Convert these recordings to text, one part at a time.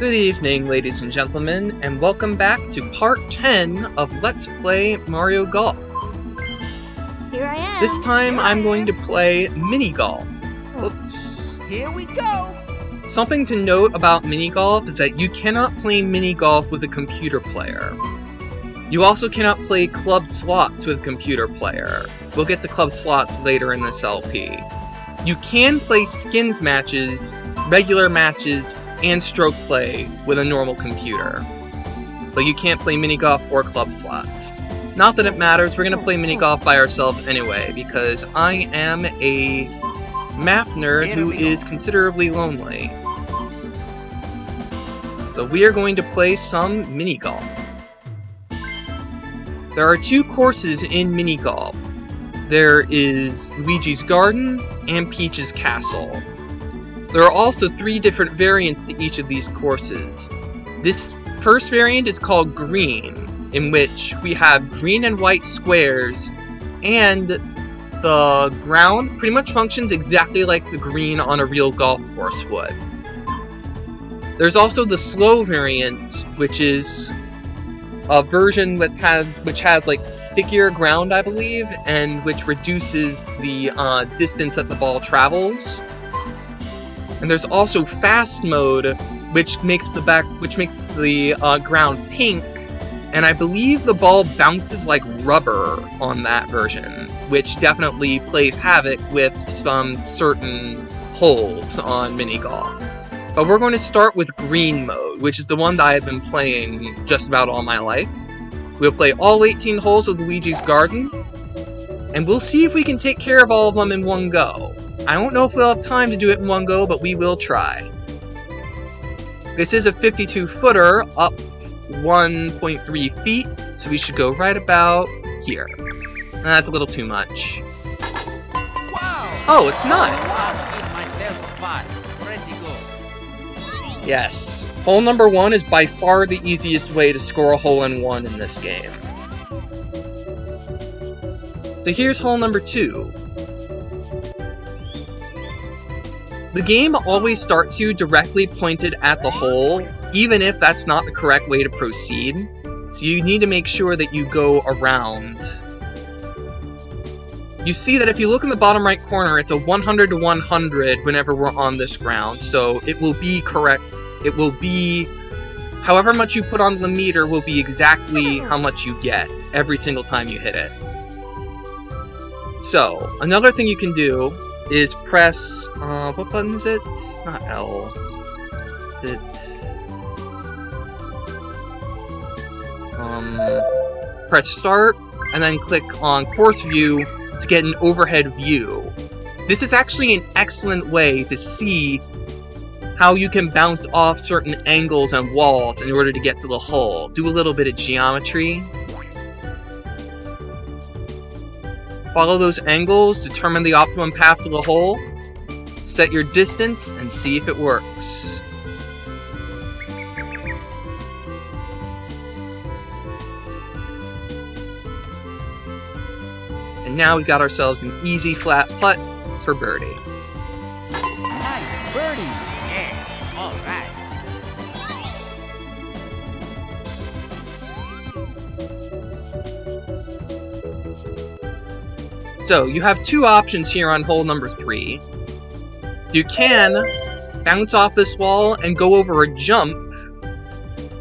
Good evening, ladies and gentlemen, and welcome back to part 10 of Let's Play Mario Golf. Here I am. This time I'm going to play mini golf. Oops. Here we go! Something to note about mini golf is that you cannot play mini golf with a computer player. You also cannot play club slots with a computer player. We'll get to club slots later in this LP. You can play skins matches, regular matches, and stroke play with a normal computer. But you can't play mini golf or club slots. Not that it matters, we're gonna play mini golf by ourselves anyway, because I am a math nerd who is considerably lonely. So we are going to play some mini golf. There are two courses in mini golf. There is Luigi's Garden and Peach's Castle. There are also 3 different variants to each of these courses. This first variant is called Green, in which we have green and white squares, and the ground pretty much functions exactly like the green on a real golf course would. There's also the slow variant, which is a version which has like stickier ground, I believe, and which reduces the distance that the ball travels. And there's also fast mode, which makes the ground pink, and I believe the ball bounces like rubber on that version, which definitely plays havoc with some certain holes on mini golf. But we're going to start with green mode, which is the one that I have been playing just about all my life. We'll play all 18 holes of Luigi's Garden, and we'll see if we can take care of all of them in one go. I don't know if we'll have time to do it in one go, but we will try. This is a 52-footer, up 1.3 feet, so we should go right about here. That's a little too much. Wow! Oh, it's not! Yes. Hole number 1 is by far the easiest way to score a hole-in-one in this game. So here's hole number 2. The game always starts you directly pointed at the hole, even if that's not the correct way to proceed. So you need to make sure that you go around. You see that if you look in the bottom right corner, it's a 100 to 100 whenever we're on this ground, so it will be correct. It will be, however much you put on the meter will be exactly how much you get every single time you hit it. So, another thing you can do is press, what button is it? Not L. Is it... press start, and then click on course view to get an overhead view. This is actually an excellent way to see how you can bounce off certain angles and walls in order to get to the hole. Do a little bit of geometry. Follow those angles, determine the optimum path to the hole, set your distance, and see if it works. And now we've got ourselves an easy flat putt for birdie. Nice birdie! Yeah, alright. So, you have 2 options here on hole number 3. You can bounce off this wall and go over a jump,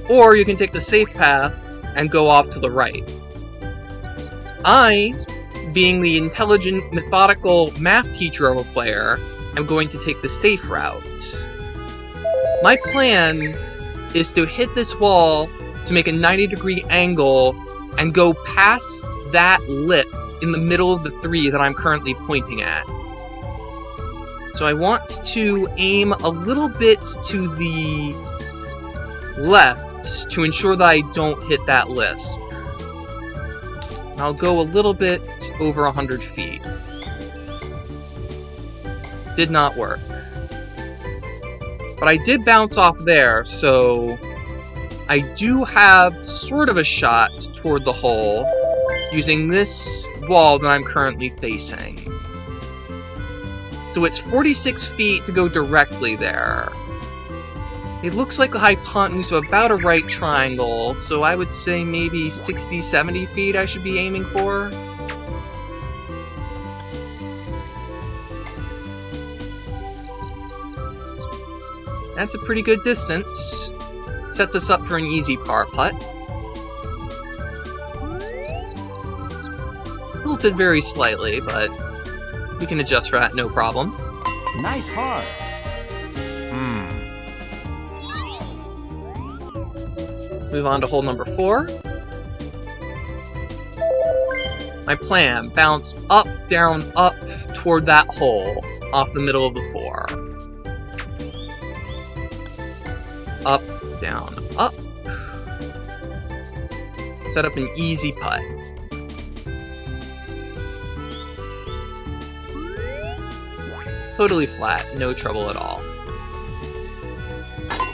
or you can take the safe path and go off to the right. I, being the intelligent, methodical math teacher of a player, am going to take the safe route. My plan is to hit this wall to make a 90-degree angle and go past that lip in the middle of the 3 that I'm currently pointing at. So I want to aim a little bit to the left to ensure that I don't hit that lisp. I'll go a little bit over 100 feet. Did not work. But I did bounce off there, so I do have sort of a shot toward the hole using this wall that I'm currently facing. So it's 46 feet to go directly there. It looks like the hypotenuse of about a right triangle, so I would say maybe 60-70 feet I should be aiming for. That's a pretty good distance. Sets us up for an easy par putt. Tilted very slightly, but we can adjust for that, no problem. Nice par. Let's move on to hole number 4. My plan, bounce up, down, up toward that hole, off the middle of the 4. Up, down, up. Set up an easy putt. Totally flat, no trouble at all.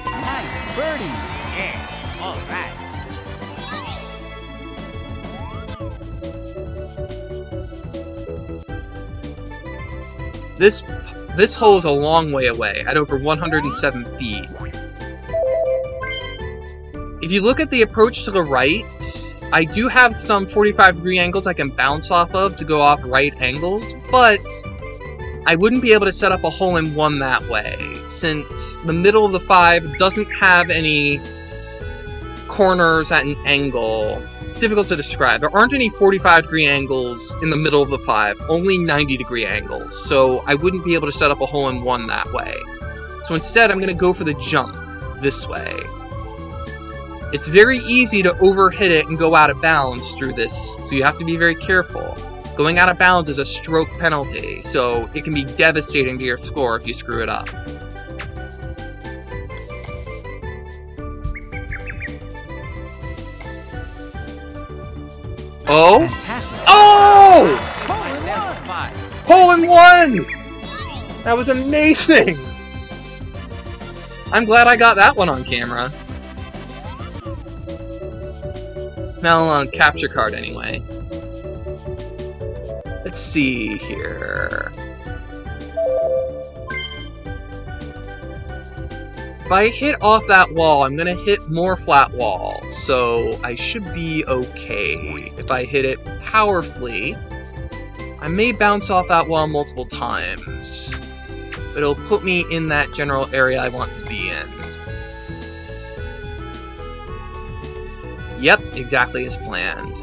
Nice birdie. Yeah, all right. This hole is a long way away, at over 107 feet. If you look at the approach to the right, I do have some 45-degree angles I can bounce off of to go off right angles, but I wouldn't be able to set up a hole-in-one that way, since the middle of the 5 doesn't have any corners at an angle. It's difficult to describe. There aren't any 45-degree angles in the middle of the 5, only 90-degree angles, so I wouldn't be able to set up a hole-in-one that way. So instead, I'm going to go for the jump this way. It's very easy to overhit it and go out of bounds through this, so you have to be very careful. Going out of bounds is a stroke penalty, so it can be devastating to your score if you screw it up. Oh! Fantastic. Oh! Hole in one. Hole in one! That was amazing! I'm glad I got that one on camera. Now on capture card anyway. Let's see here. If I hit off that wall, I'm gonna hit more flat wall, so I should be okay. If I hit it powerfully, I may bounce off that wall multiple times, but it'll put me in that general area I want to be in. Yep, exactly as planned.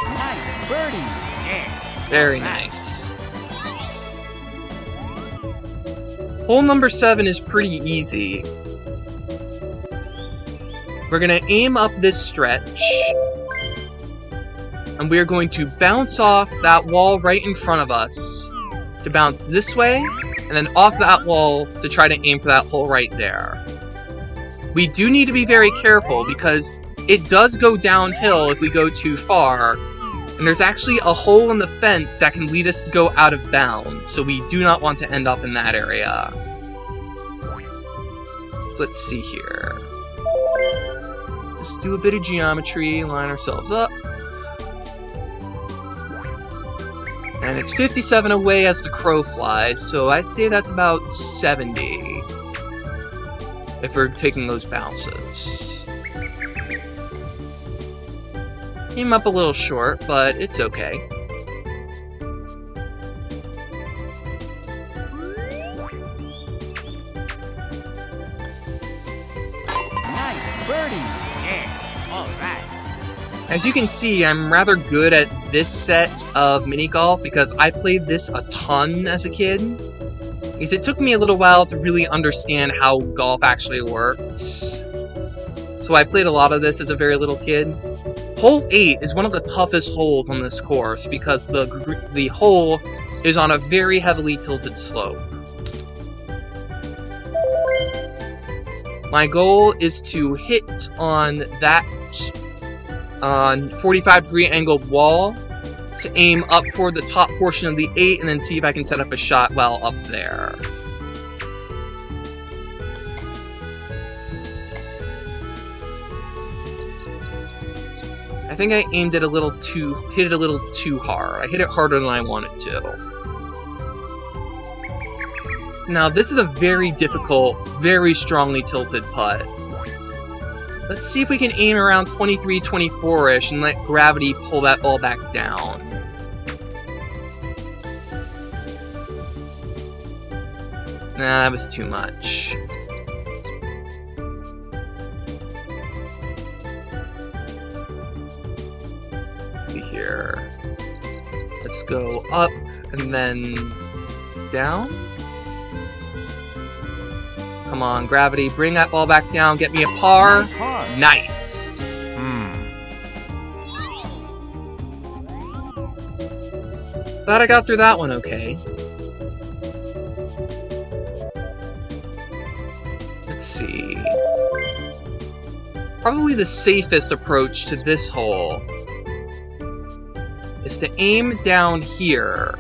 Nice birdie. Yeah. Very nice. Hole number 7 is pretty easy. We're gonna aim up this stretch, and we're going to bounce off that wall right in front of us to bounce this way, and then off that wall to try to aim for that hole right there. We do need to be very careful because it does go downhill if we go too far, and there's actually a hole in the fence that can lead us to go out of bounds, so we do not want to end up in that area. So let's see here. Just do a bit of geometry, line ourselves up. And it's 57 away as the crow flies, so I say that's about 70 if we're taking those bounces. Came up a little short, but it's okay. Nice birdie. Yeah, all right. As you can see, I'm rather good at this set of mini golf because I played this a ton as a kid. Because it took me a little while to really understand how golf actually works. So I played a lot of this as a very little kid. Hole 8 is one of the toughest holes on this course because the hole is on a very heavily tilted slope. My goal is to hit on that 45-degree angled wall to aim up toward the top portion of the 8 and then see if I can set up a shot while up there. I think I aimed it hit it a little too hard. I hit it harder than I wanted to. So now this is a very difficult, very strongly tilted putt. Let's see if we can aim around 23, 24-ish and let gravity pull that ball back down. Nah, that was too much. Let's see here. Let's go up and then down. Come on, gravity, bring that ball back down, get me a par. Nice. Glad I got through that one okay. Let's see. Probably the safest approach to this hole is to aim down here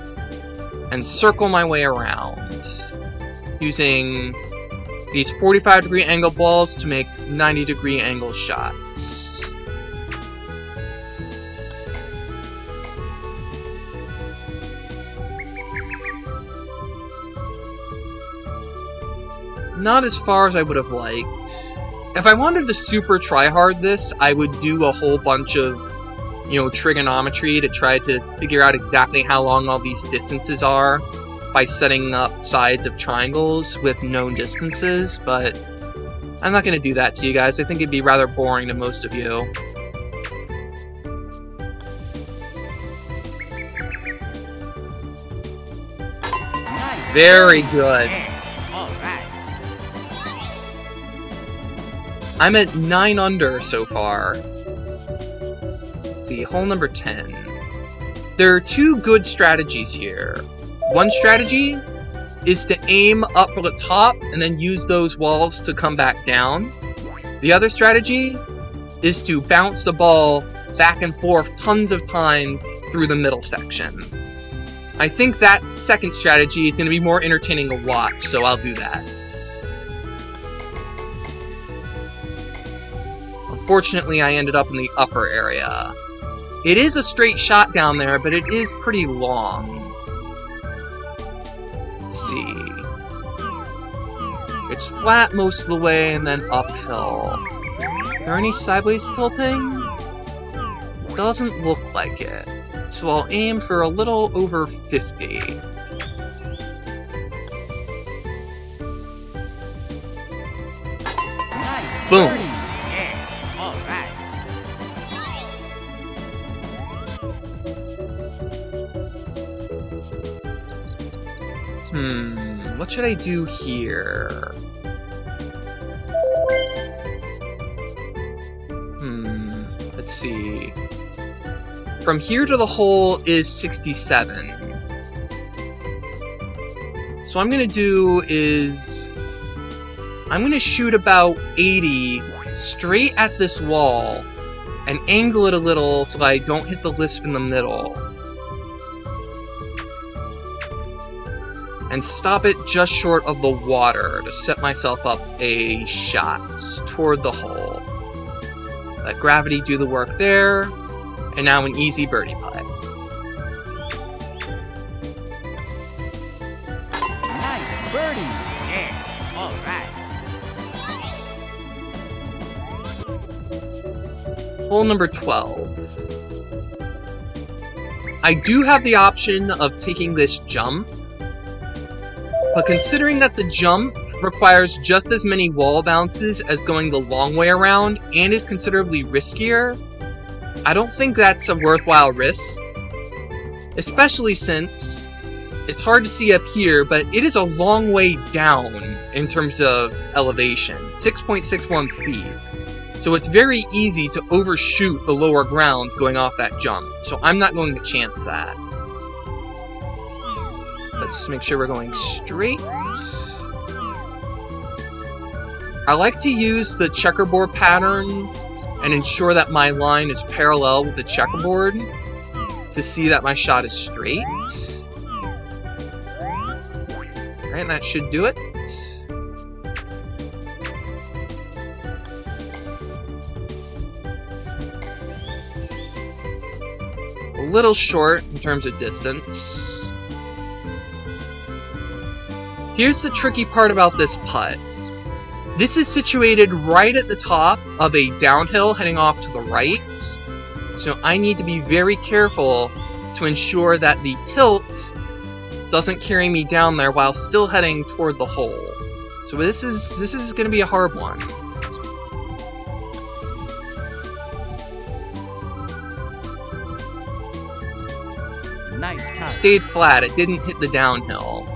and circle my way around using these 45-degree angle balls to make 90-degree angle shots. Not as far as I would have liked. If I wanted to super try-hard this, I would do a whole bunch of, you know, trigonometry to try to figure out exactly how long all these distances are by setting up sides of triangles with known distances, but I'm not going to do that to you guys. I think it'd be rather boring to most of you. Very good. I'm at 9 under so far. Let's see, hole number 10. There are two good strategies here. One strategy is to aim up for the top and then use those walls to come back down. The other strategy is to bounce the ball back and forth tons of times through the middle section. I think that second strategy is going to be more entertaining to watch, so I'll do that. Unfortunately, I ended up in the upper area. It is a straight shot down there, but it is pretty long. Let's see. It's flat most of the way and then uphill. Are there any sideways tilting? Doesn't look like it. So I'll aim for a little over 50. Boom! What should I do here? Let's see. From here to the hole is 67. So what I'm gonna do is I'm gonna shoot about 80 straight at this wall and angle it a little so I don't hit the lisp in the middle. And stop it just short of the water to set myself up a shot toward the hole. Let gravity do the work there, and now an easy birdie putt. Nice birdie! Yeah, alright. Hole number 12. I do have the option of taking this jump, but considering that the jump requires just as many wall bounces as going the long way around and is considerably riskier, I don't think that's a worthwhile risk. Especially since it's hard to see up here, but it is a long way down in terms of elevation, 6.61 feet. So it's very easy to overshoot the lower ground going off that jump, so I'm not going to chance that. Let's make sure we're going straight. I like to use the checkerboard pattern and ensure that my line is parallel with the checkerboard to see that my shot is straight. Alright, that should do it. A little short in terms of distance. Here's the tricky part about this putt. This is situated right at the top of a downhill heading off to the right, so I need to be very careful to ensure that the tilt doesn't carry me down there while still heading toward the hole. So this is going to be a hard one. Nice touch. It stayed flat, it didn't hit the downhill.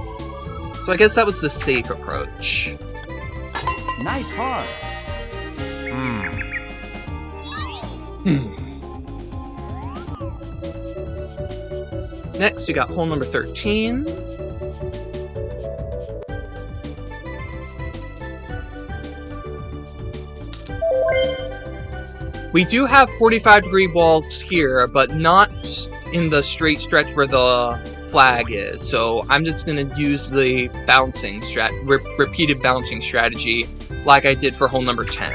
So I guess that was the safe approach. Nice par. Next, we got hole number 13. We do have 45-degree walls here, but not in the straight stretch where the flag is. So I'm just going to use the bouncing repeated bouncing strategy like I did for hole number 10.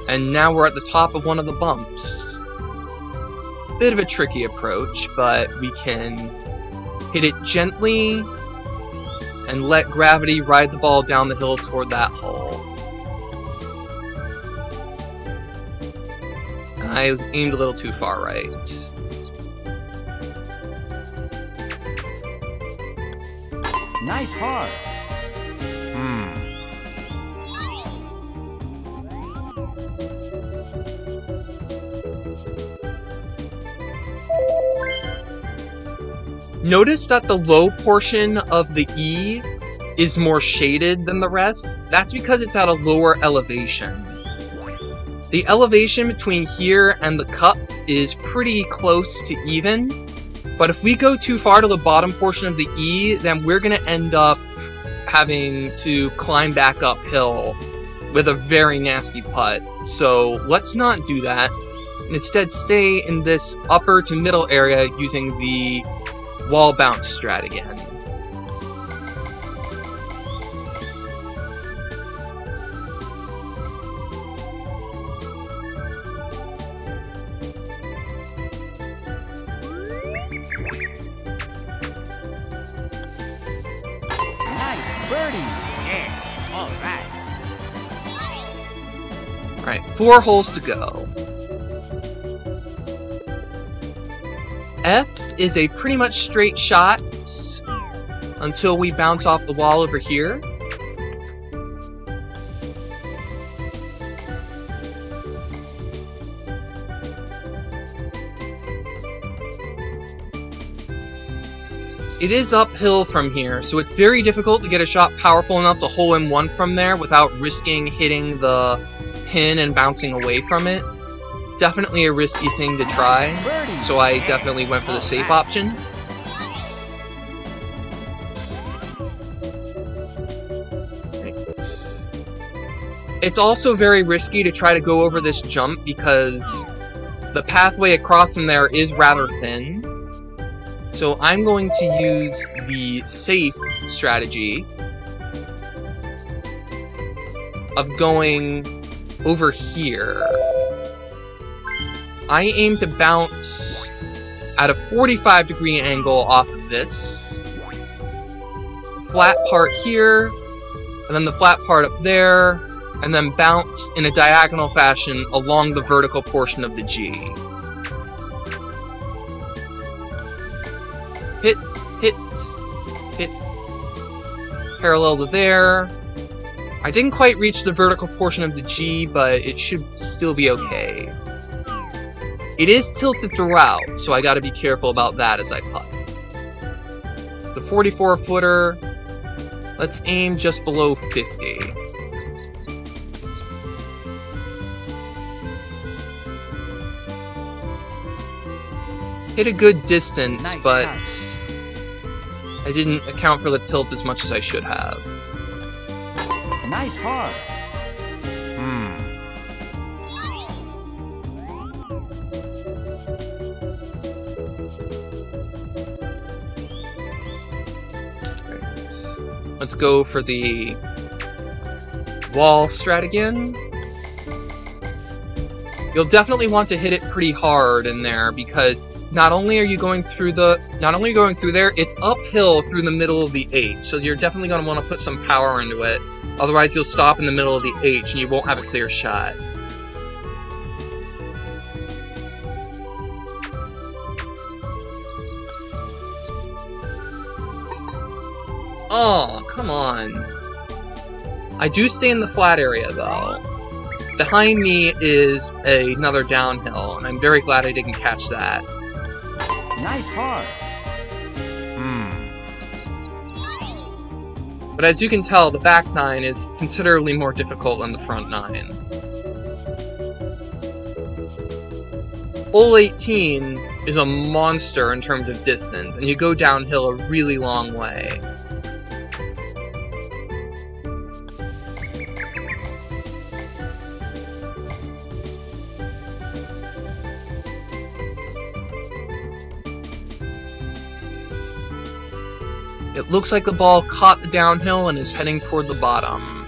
And now we're at the top of one of the bumps. Bit of a tricky approach, but we can hit it gently and let gravity ride the ball down the hill toward that hole. And I aimed a little too far right. Nice par. Notice that the low portion of the E is more shaded than the rest. That's because it's at a lower elevation. The elevation between here and the cup is pretty close to even, but if we go too far to the bottom portion of the E, then we're going to end up having to climb back uphill with a very nasty putt. So let's not do that, and instead stay in this upper to middle area using the wall bounce strat again. Nice birdie. Yeah. All right. Alright, 4 holes to go. F is a pretty much straight shot until we bounce off the wall over here. It is uphill from here, so it's very difficult to get a shot powerful enough to hole in one from there without risking hitting the pin and bouncing away from it. Definitely a risky thing to try, so I definitely went for the safe option. It's also very risky to try to go over this jump because the pathway across from there is rather thin. So I'm going to use the safe strategy of going over here. I aim to bounce at a 45-degree angle off of this. Flat part here, and then the flat part up there, and then bounce in a diagonal fashion along the vertical portion of the G. Hit, hit, hit, parallel to there. I didn't quite reach the vertical portion of the G, but it should still be okay. It is tilted throughout, so I gotta be careful about that as I putt. It's a 44-footer. Let's aim just below 50. Hit a good distance, Nice but touch. I didn't account for the tilt as much as I should have. Nice par. Let's go for the wall strat again. You'll definitely want to hit it pretty hard in there, because not only are you going through there, it's uphill through the middle of the H, so you're definitely going to want to put some power into it. Otherwise, you'll stop in the middle of the H and you won't have a clear shot. Oh, come on. I do stay in the flat area, though. Behind me is another downhill, and I'm very glad I didn't catch that. Nice par. But as you can tell, the back 9 is considerably more difficult than the front 9. Hole 18 is a monster in terms of distance, and you go downhill a really long way. It looks like the ball caught the downhill and is heading toward the bottom.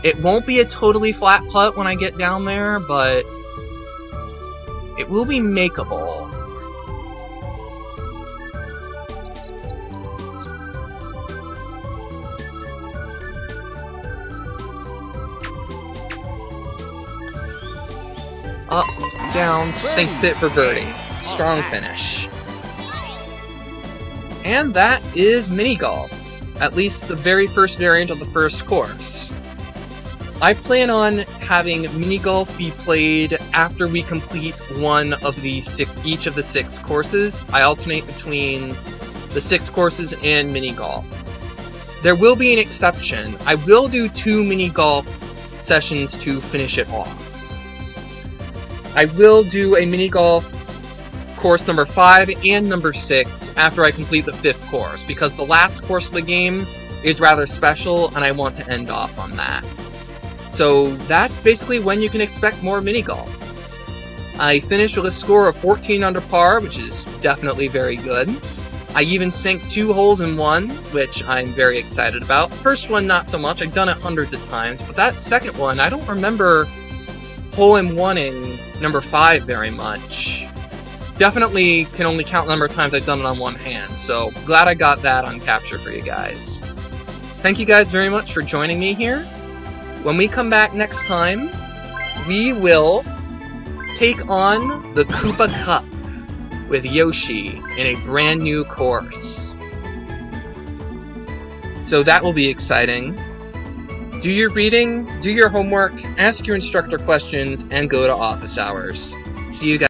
It won't be a totally flat putt when I get down there, but it will be makeable. Up, down, sinks it for birdie. Strong finish. And that is mini golf, at least the very first variant of the first course. I plan on having mini golf be played after we complete one of the each of the 6 courses. I alternate between the 6 courses and mini golf. There will be an exception. I will do 2 mini golf sessions to finish it off. I will do a mini golf course number 5 and number 6 after I complete the 5th course, because the last course of the game is rather special and I want to end off on that. So that's basically when you can expect more mini golf. I finished with a score of 14 under par, which is definitely very good. I even sank 2 holes in 1, which I'm very excited about. First one, not so much. I've done it hundreds of times, but that second one, I don't remember hole-in-one-ing number 5 very much. Definitely can only count the number of times I've done it on one hand, so glad I got that on capture for you guys. Thank you guys very much for joining me here. When we come back next time, we will take on the Koopa Cup with Yoshi in a brand new course. So that will be exciting. Do your reading, do your homework, ask your instructor questions, and go to office hours. See you guys.